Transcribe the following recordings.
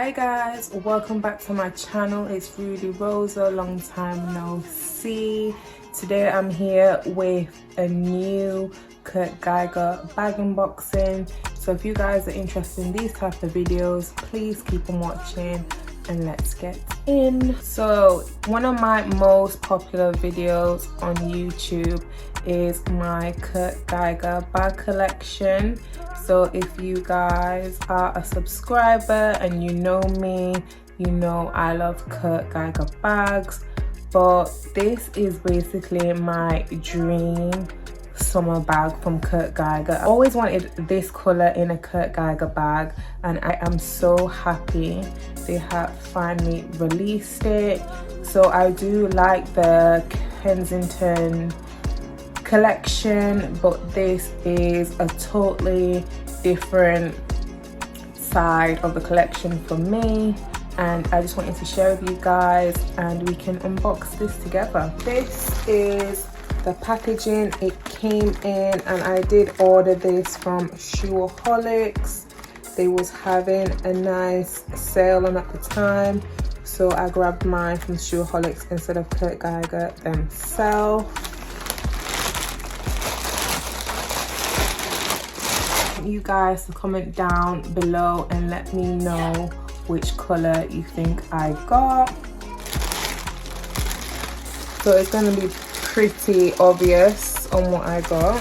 Hi guys, welcome back to my channel. It's Rudie Rosa, long time no see. Today I'm here with a new Kurt Geiger bag unboxing. So if you guys are interested in these type of videos, please keep on watching and let's get in. So one of my most popular videos on YouTube is my Kurt Geiger bag collection. So if you guys are a subscriber and you know me, you know I love Kurt Geiger bags, but this is basically my dream summer bag from Kurt Geiger. I always wanted this color in a Kurt Geiger bag, and I am so happy they have finally released it. So I do like the Kensington collection, but this is a totally different side of the collection for me, and I just wanted to share with you guys and we can unbox this together. This is the packaging it came in, and I did order this from Shoreditch. They was having a nice sale on at the time, so I grabbed mine from Shoreditch instead of Kurt Geiger themselves. You guys to comment down below and let me know which color you think I got. So it's going to be pretty obvious on what I got.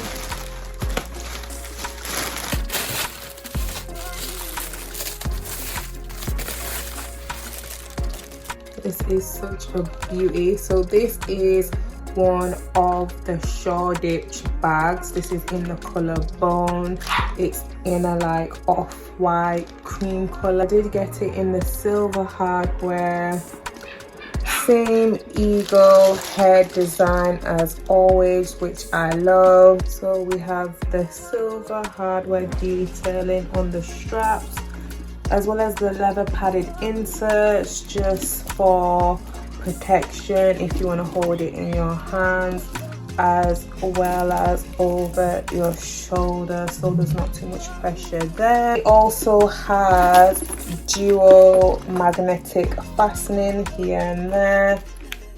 This is such a beauty. So this is one of the Shoreditch bags. This is in the color bone. It's in a like off-white cream color. I did get it in the silver hardware, same eagle head design as always, which I love. So we have the silver hardware detailing on the straps, as well as the leather padded inserts just for protection if you want to hold it in your hands, as well as over your shoulder, so there's not too much pressure there. It also has dual magnetic fastening here and there,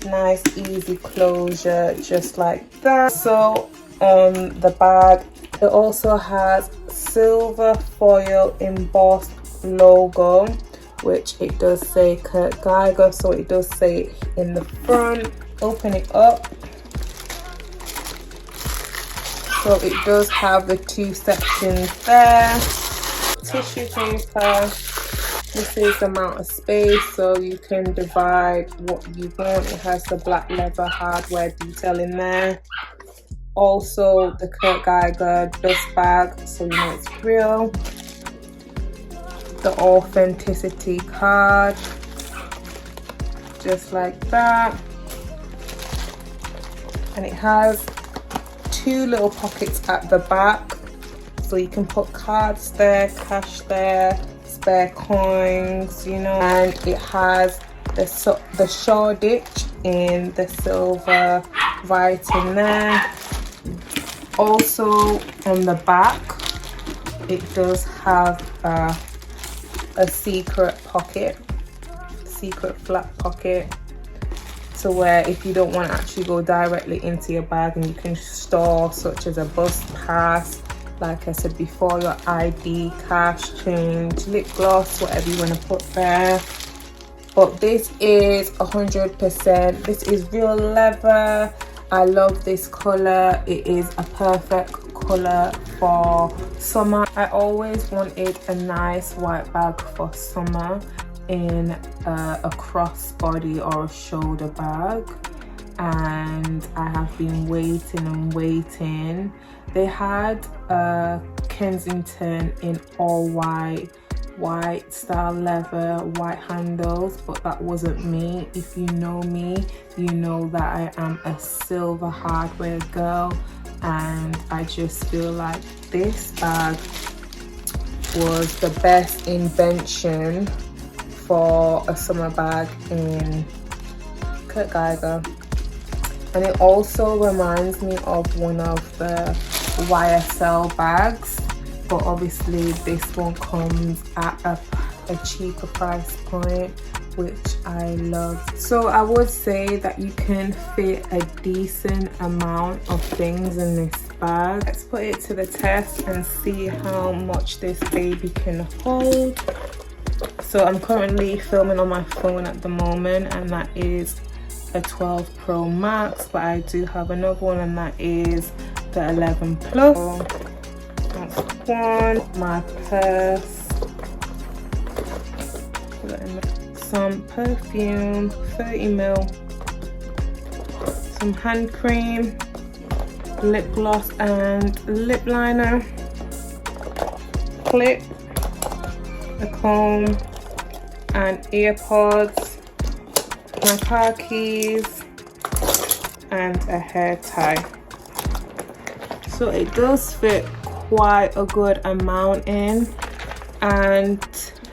nice easy closure just like that. So on the bag it also has silver foil embossed logo, which it does say Kurt Geiger, so it does say it in the front. Open it up. So it does have the two sections there. Tissue paper. This is the amount of space, so you can divide what you want. It has the black leather hardware detail in there. Also the Kurt Geiger dust bag, so you know it's real. The authenticity card, just like that. And it has two little pockets at the back, so you can put cards there, cash there, spare coins, you know. And it has the Shoreditch in the silver writing there. Also on the back it does have a secret pocket, secret flap pocket, to where if you don't want to actually go directly into your bag, and you can store such as a bus pass, like I said before, your ID, cash, change, lip gloss, whatever you want to put there. But this is 100%, this is real leather. I love this color. It is a perfect color for summer. I always wanted a nice white bag for summer in a crossbody or a shoulder bag, and I have been waiting and waiting. They had Kensington in all white style leather, white handles, but that wasn't me. If you know me, you know that I am a silver hardware girl, and I just feel like this bag was the best invention for a summer bag in Kurt Geiger. And it also reminds me of one of the YSL bags, but obviously this one comes at a a cheaper price point, which I love. So I would say that you can fit a decent amount of things in this bag. Let's put it to the test and see how much this baby can hold. So I'm currently filming on my phone at the moment, and that is a 12 Pro Max, but I do have another one, and that is the 11 Plus. So that's one. My purse, some perfume, 30ml, some hand cream, lip gloss and lip liner, clip, a comb and earpods, my car keys and a hair tie. So it does fit quite a good amount in, and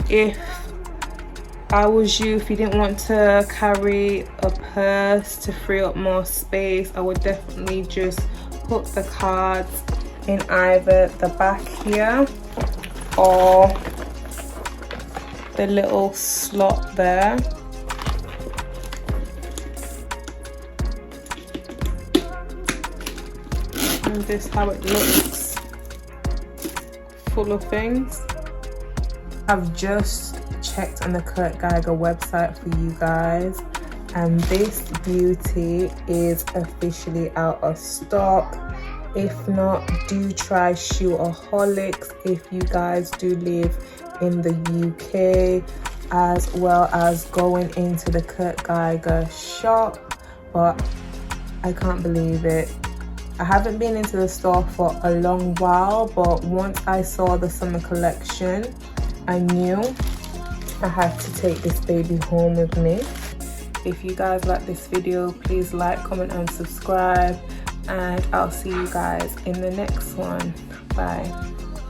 if I was you, if you didn't want to carry a purse to free up more space, I would definitely just put the cards in either the back here or the little slot there. And this is how it looks, full of things. I've just checked on the Kurt Geiger website for you guys, and this beauty is officially out of stock. If not, do try Shoeaholics if you guys do live in the UK, as well as going into the Kurt Geiger shop. But I can't believe it. I haven't been into the store for a long while, but once I saw the summer collection, I knew I had to take this baby home with me. If you guys like this video, please like, comment and subscribe, and I'll see you guys in the next one. Bye.